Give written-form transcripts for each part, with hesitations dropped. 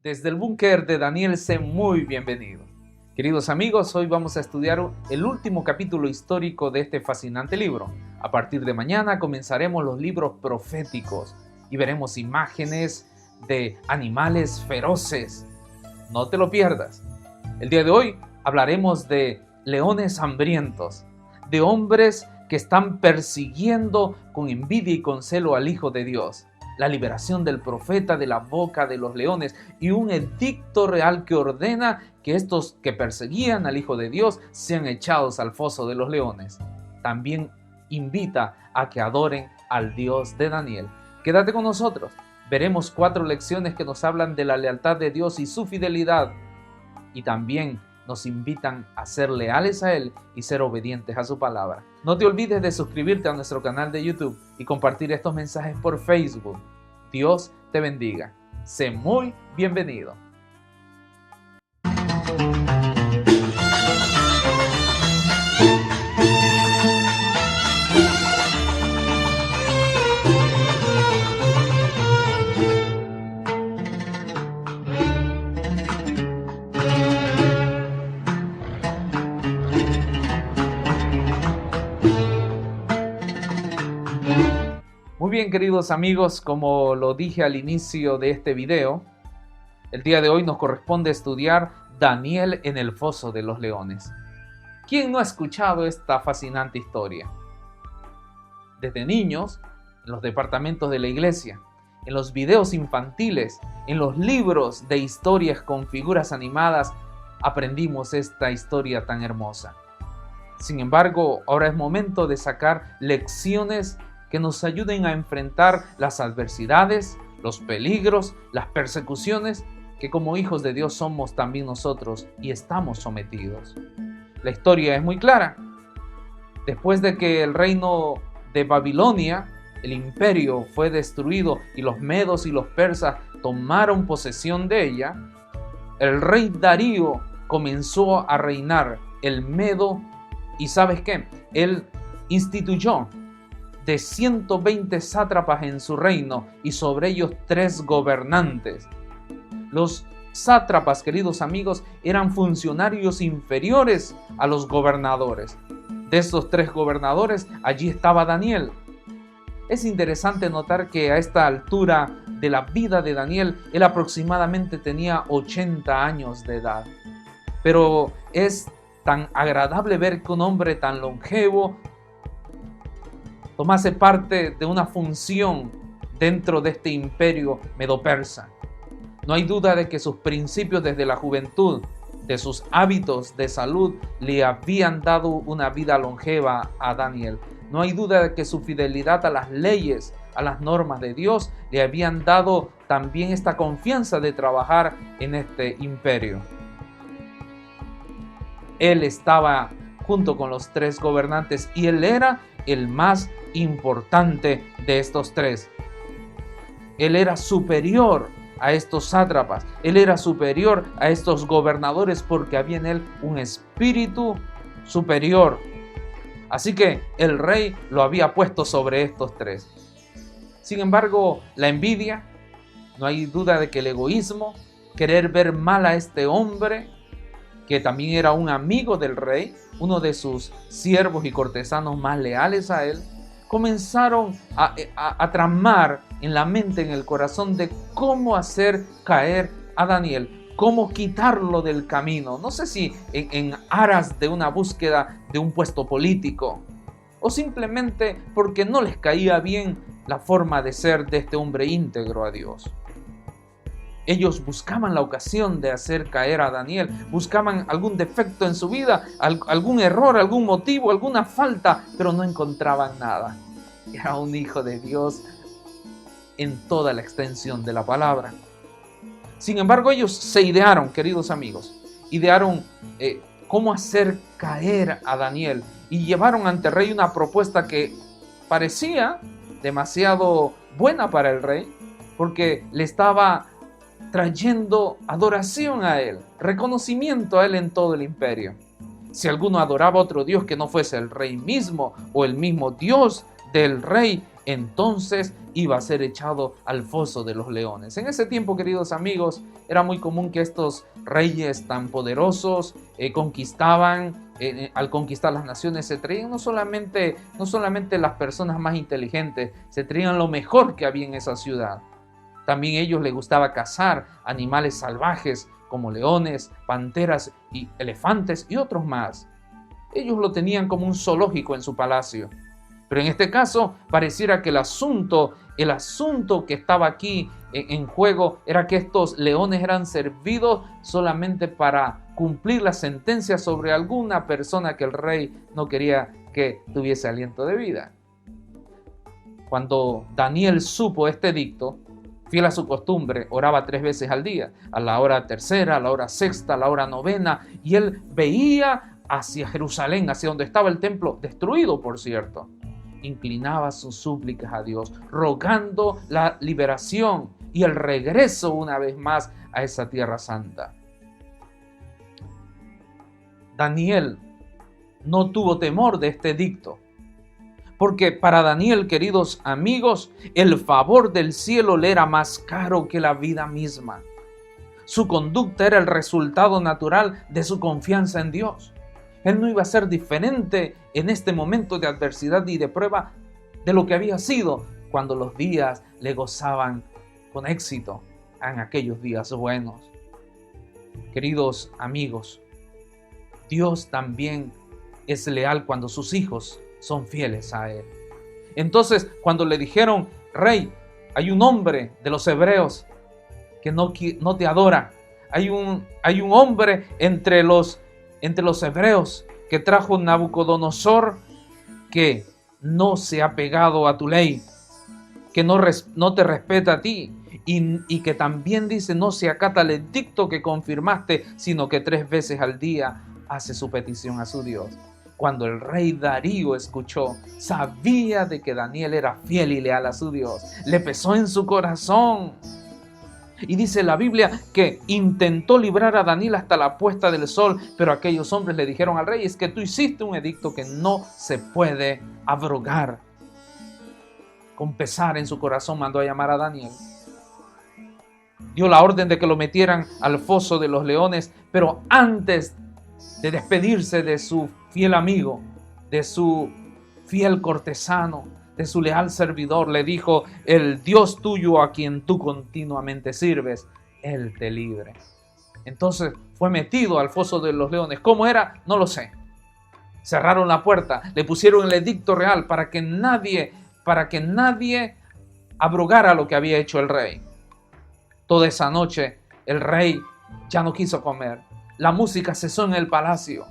Desde el búnker de Daniel, sé muy bienvenido. Queridos amigos, hoy vamos a estudiar el último capítulo histórico de este fascinante libro. A partir de mañana comenzaremos los libros proféticos y veremos imágenes de animales feroces. No te lo pierdas. El día de hoy hablaremos de leones hambrientos, de hombres que están persiguiendo con envidia y con celo al Hijo de Dios, la liberación del profeta de la boca de los leones y un edicto real que ordena que estos que perseguían al Hijo de Dios sean echados al foso de los leones. También invita a que adoren al Dios de Daniel. Quédate con nosotros. Veremos 4 lecciones que nos hablan de la lealtad de Dios y su fidelidad, y también nos invitan a ser leales a Él y ser obedientes a su palabra. No te olvides de suscribirte a nuestro canal de YouTube y compartir estos mensajes por Facebook. Dios te bendiga. Sé muy bienvenido. Muy bien, queridos amigos, como lo dije al inicio de este video, el día de hoy nos corresponde estudiar Daniel en el foso de los leones. ¿Quién no ha escuchado esta fascinante historia? Desde niños, en los departamentos de la iglesia, en los videos infantiles, en los libros de historias con figuras animadas, aprendimos esta historia tan hermosa. Sin embargo, ahora es momento de sacar lecciones que nos ayuden a enfrentar las adversidades, los peligros, las persecuciones que como hijos de Dios somos también nosotros y estamos sometidos. La historia es muy clara. Después de que el reino de Babilonia, el imperio, fue destruido y los medos y los persas tomaron posesión de ella, el rey Darío comenzó a reinar, el medo, y ¿sabes qué? Él instituyó de 120 sátrapas en su reino y sobre ellos 3 gobernantes. Los sátrapas, queridos amigos, eran funcionarios inferiores a los gobernadores. De estos 3 gobernadores, allí estaba Daniel. Es interesante notar que a esta altura de la vida de Daniel, él aproximadamente tenía 80 años de edad. Pero es tan agradable ver que un hombre tan longevo tomase parte de una función dentro de este imperio medo-persa. No hay duda de que sus principios desde la juventud, de sus hábitos de salud, le habían dado una vida longeva a Daniel. No hay duda de que su fidelidad a las leyes, a las normas de Dios, le habían dado también esta confianza de trabajar en este imperio. Él estaba junto con los 3 gobernantes y él era el más importante de estos 3. Él era superior a estos sátrapas, él era superior a estos gobernadores porque había en él un espíritu superior. Así que el rey lo había puesto sobre estos 3. Sin embargo, la envidia, no hay duda de que el egoísmo, querer ver mal a este hombre, que también era un amigo del rey, uno de sus siervos y cortesanos más leales a él, comenzaron a tramar en la mente, en el corazón, de cómo hacer caer a Daniel, cómo quitarlo del camino. No sé si en aras de una búsqueda de un puesto político, o simplemente porque no les caía bien la forma de ser de este hombre íntegro a Dios. Ellos buscaban la ocasión de hacer caer a Daniel, buscaban algún defecto en su vida, algún error, algún motivo, alguna falta, pero no encontraban nada. Era un hijo de Dios en toda la extensión de la palabra. Sin embargo, ellos se idearon, queridos amigos, cómo hacer caer a Daniel y llevaron ante el rey una propuesta que parecía demasiado buena para el rey, porque le estaba trayendo adoración a él, reconocimiento a él en todo el imperio. Si alguno adoraba a otro Dios que no fuese el rey mismo o el mismo Dios del rey, entonces iba a ser echado al foso de los leones. En ese tiempo, queridos amigos, era muy común que estos reyes tan poderosos conquistaban, al conquistar las naciones, se traían no solamente las personas más inteligentes, se traían lo mejor que había en esa ciudad. También a ellos les gustaba cazar animales salvajes como leones, panteras y elefantes y otros más. Ellos lo tenían como un zoológico en su palacio. Pero en este caso pareciera que el asunto que estaba aquí en juego era que estos leones eran servidos solamente para cumplir la sentencia sobre alguna persona que el rey no quería que tuviese aliento de vida. Cuando Daniel supo este edicto, fiel a su costumbre, oraba 3 veces al día, a la hora tercera, a la hora sexta, a la hora novena, y él veía hacia Jerusalén, hacia donde estaba el templo, destruido por cierto. Inclinaba sus súplicas a Dios, rogando la liberación y el regreso una vez más a esa tierra santa. Daniel no tuvo temor de este edicto, porque para Daniel, queridos amigos, el favor del cielo le era más caro que la vida misma. Su conducta era el resultado natural de su confianza en Dios. Él no iba a ser diferente en este momento de adversidad y de prueba de lo que había sido cuando los días le gozaban con éxito en aquellos días buenos. Queridos amigos, Dios también es leal cuando sus hijos son fieles a Él. Entonces, cuando le dijeron, rey, hay un hombre de los hebreos que no te adora. Hay un hombre entre los hebreos que trajo Nabucodonosor, que no se ha pegado a tu ley, que no te respeta a ti, y que también dice no se acata el edicto que confirmaste, sino que 3 veces al día hace su petición a su Dios. Cuando el rey Darío escuchó, sabía de que Daniel era fiel y leal a su Dios. Le pesó en su corazón. Y dice la Biblia que intentó librar a Daniel hasta la puesta del sol, pero aquellos hombres le dijeron al rey, es que tú hiciste un edicto que no se puede abrogar. Con pesar en su corazón mandó a llamar a Daniel. Dio la orden de que lo metieran al foso de los leones, pero antes de despedirse de su fiel amigo, de su fiel cortesano, de su leal servidor, le dijo, el Dios tuyo a quien tú continuamente sirves, Él te libre. Entonces fue metido al foso de los leones. ¿Cómo era? No lo sé. Cerraron la puerta, le pusieron el edicto real para que nadie abrogara lo que había hecho el rey. Toda esa noche el rey ya no quiso comer. La música cesó en el palacio.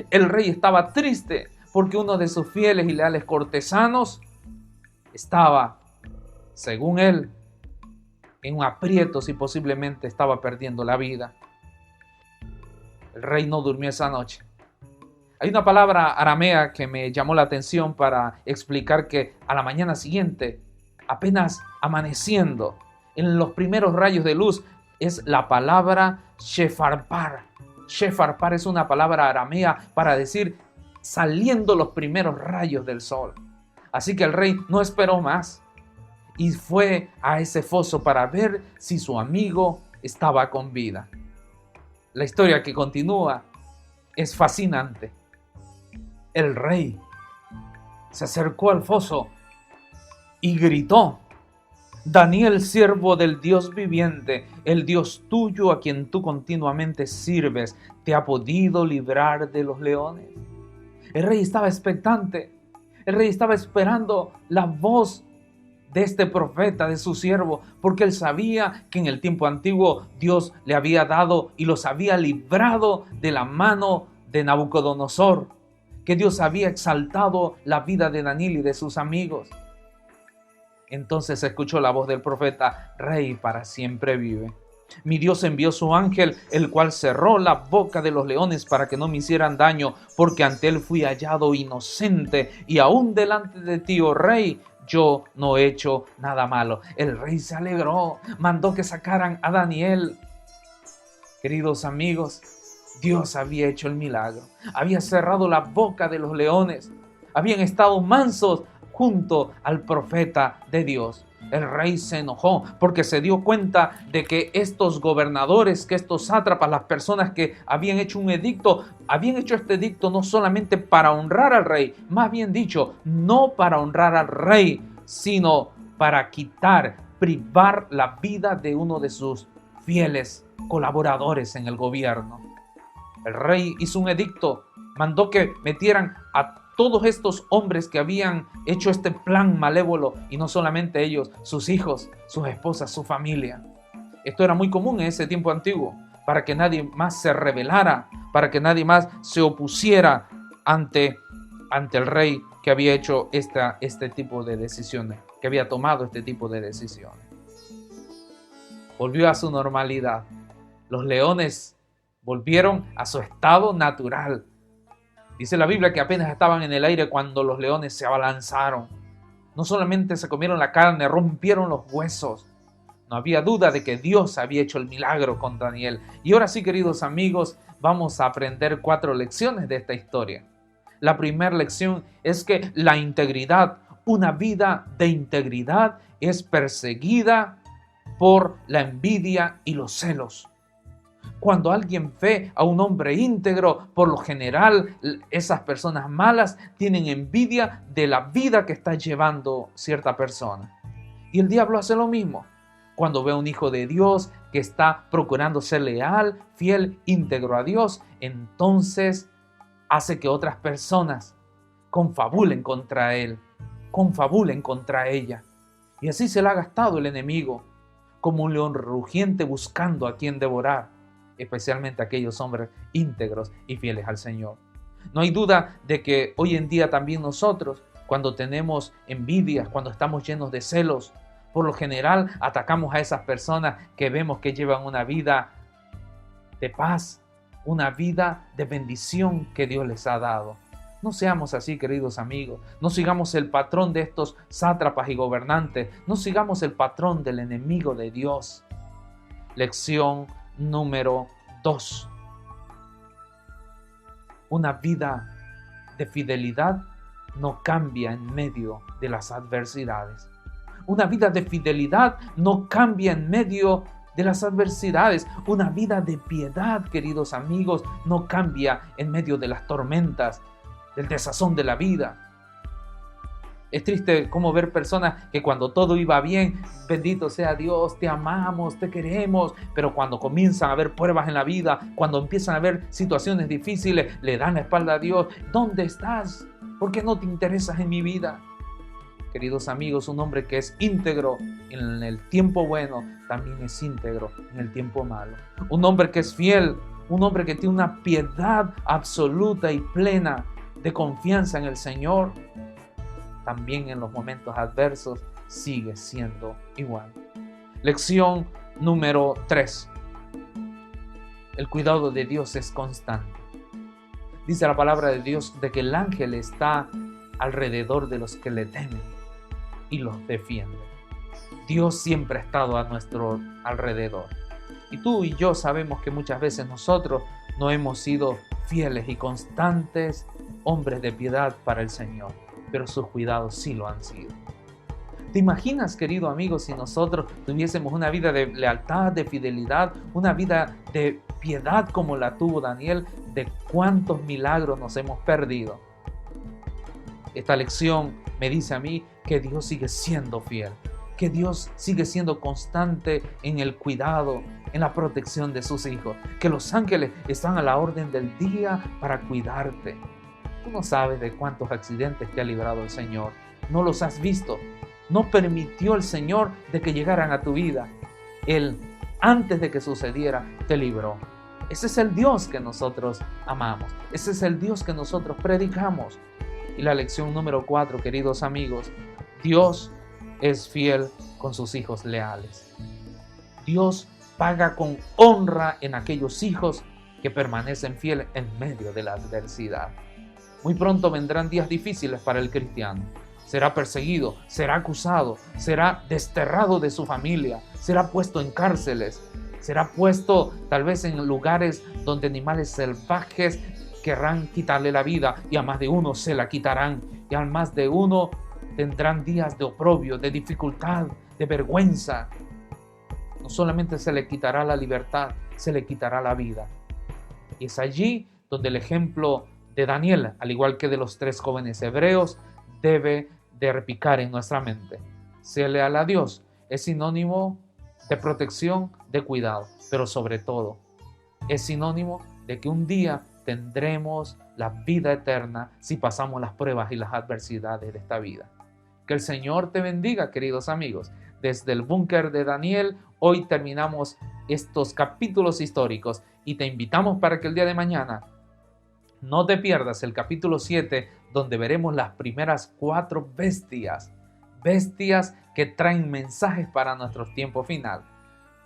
El rey estaba triste porque uno de sus fieles y leales cortesanos estaba, según él, en un aprieto y posiblemente estaba perdiendo la vida. El rey no durmió esa noche. Hay una palabra aramea que me llamó la atención para explicar que a la mañana siguiente, apenas amaneciendo, en los primeros rayos de luz, es la palabra shefarpar. Shefarpar es una palabra aramea para decir saliendo los primeros rayos del sol. Así que el rey no esperó más y fue a ese foso para ver si su amigo estaba con vida. La historia que continúa es fascinante. El rey se acercó al foso y gritó, Daniel, siervo del Dios viviente, el Dios tuyo a quien tú continuamente sirves, ¿te ha podido librar de los leones? El rey estaba expectante. El rey estaba esperando la voz de este profeta, de su siervo, porque él sabía que en el tiempo antiguo Dios le había dado y los había librado de la mano de Nabucodonosor, que Dios había exaltado la vida de Daniel y de sus amigos. Entonces se escuchó la voz del profeta, Rey para siempre vive. Mi Dios envió su ángel, el cual cerró la boca de los leones para que no me hicieran daño, porque ante él fui hallado inocente, y aún delante de ti, oh rey, yo no he hecho nada malo. El rey se alegró, mandó que sacaran a Daniel. Queridos amigos, Dios había hecho el milagro, había cerrado la boca de los leones, habían estado mansos junto al profeta de Dios. El rey se enojó porque se dio cuenta de que estos gobernadores, que estos sátrapas, las personas que habían hecho este edicto no solamente para honrar al rey, más bien dicho, no para honrar al rey, sino para privar la vida de uno de sus fieles colaboradores en el gobierno. El rey hizo un edicto, mandó que metieran a todos estos hombres que habían hecho este plan malévolo, y no solamente ellos, sus hijos, sus esposas, su familia. Esto era muy común en ese tiempo antiguo, para que nadie más se rebelara, para que nadie más se opusiera ante el rey que había hecho este tipo de decisiones, que había tomado este tipo de decisiones. Volvió a su normalidad. Los leones volvieron a su estado natural. Dice la Biblia que apenas estaban en el aire cuando los leones se abalanzaron. No solamente se comieron la carne, rompieron los huesos. No había duda de que Dios había hecho el milagro con Daniel. Y ahora sí, queridos amigos, vamos a aprender 4 lecciones de esta historia. La primera lección es que la integridad, una vida de integridad, es perseguida por la envidia y los celos. Cuando alguien ve a un hombre íntegro, por lo general, esas personas malas tienen envidia de la vida que está llevando cierta persona. Y el diablo hace lo mismo. Cuando ve a un hijo de Dios que está procurando ser leal, fiel, íntegro a Dios, entonces hace que otras personas confabulen contra él, confabulen contra ella. Y así se la ha gastado el enemigo, como un león rugiente buscando a quien devorar, especialmente aquellos hombres íntegros y fieles al Señor. No hay duda de que hoy en día también nosotros, cuando tenemos envidias, cuando estamos llenos de celos, por lo general atacamos a esas personas que vemos que llevan una vida de paz, una vida de bendición que Dios les ha dado. No seamos así, queridos amigos. No sigamos el patrón de estos sátrapas y gobernantes. No sigamos el patrón del enemigo de Dios. Lección número 2. Una vida de fidelidad no cambia en medio de las adversidades. Una vida de fidelidad no cambia en medio de las adversidades. Una vida de piedad, queridos amigos, no cambia en medio de las tormentas, del desazón de la vida. Es triste como ver personas que cuando todo iba bien, bendito sea Dios, te amamos, te queremos, pero cuando comienzan a haber pruebas en la vida, cuando empiezan a haber situaciones difíciles, le dan la espalda a Dios. ¿Dónde estás? ¿Por qué no te interesas en mi vida? Queridos amigos, un hombre que es íntegro en el tiempo bueno, también es íntegro en el tiempo malo. Un hombre que es fiel, un hombre que tiene una piedad absoluta y plena de confianza en el Señor, también en los momentos adversos sigue siendo igual. Lección número 3. El cuidado de Dios es constante. Dice la palabra de Dios de que el ángel está alrededor de los que le temen y los defiende. Dios siempre ha estado a nuestro alrededor. Y tú y yo sabemos que muchas veces nosotros no hemos sido fieles y constantes hombres de piedad para el Señor, pero sus cuidados sí lo han sido. ¿Te imaginas, querido amigo, si nosotros tuviésemos una vida de lealtad, de fidelidad, una vida de piedad como la tuvo Daniel, de cuántos milagros nos hemos perdido? Esta lección me dice a mí que Dios sigue siendo fiel, que Dios sigue siendo constante en el cuidado, en la protección de sus hijos, que los ángeles están a la orden del día para cuidarte. Tú no sabes de cuántos accidentes te ha librado el Señor. No los has visto. No permitió el Señor de que llegaran a tu vida. Él, antes de que sucediera, te libró. Ese es el Dios que nosotros amamos. Ese es el Dios que nosotros predicamos. Y la lección número 4, queridos amigos, Dios es fiel con sus hijos leales. Dios paga con honra en aquellos hijos que permanecen fieles en medio de la adversidad. Muy pronto vendrán días difíciles para el cristiano. Será perseguido, será acusado, será desterrado de su familia, será puesto en cárceles, será puesto tal vez en lugares donde animales salvajes querrán quitarle la vida, y a más de uno se la quitarán, y a más de uno Tendrán días de oprobio, de dificultad, de vergüenza. No solamente se le quitará la libertad, se le quitará la vida. Y es allí donde el ejemplo de Daniel, al igual que de los 3 jóvenes hebreos, debe de repicar en nuestra mente. Ser leal a Dios es sinónimo de protección, de cuidado, pero sobre todo es sinónimo de que un día tendremos la vida eterna si pasamos las pruebas y las adversidades de esta vida. Que el Señor te bendiga, queridos amigos. Desde el búnker de Daniel, hoy terminamos estos capítulos históricos y te invitamos para que el día de mañana no te pierdas el capítulo 7, donde veremos las primeras 4 bestias que traen mensajes para nuestro tiempo final.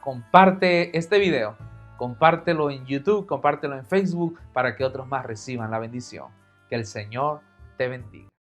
Comparte este video, compártelo en YouTube, compártelo en Facebook para que otros más reciban la bendición. Que el Señor te bendiga.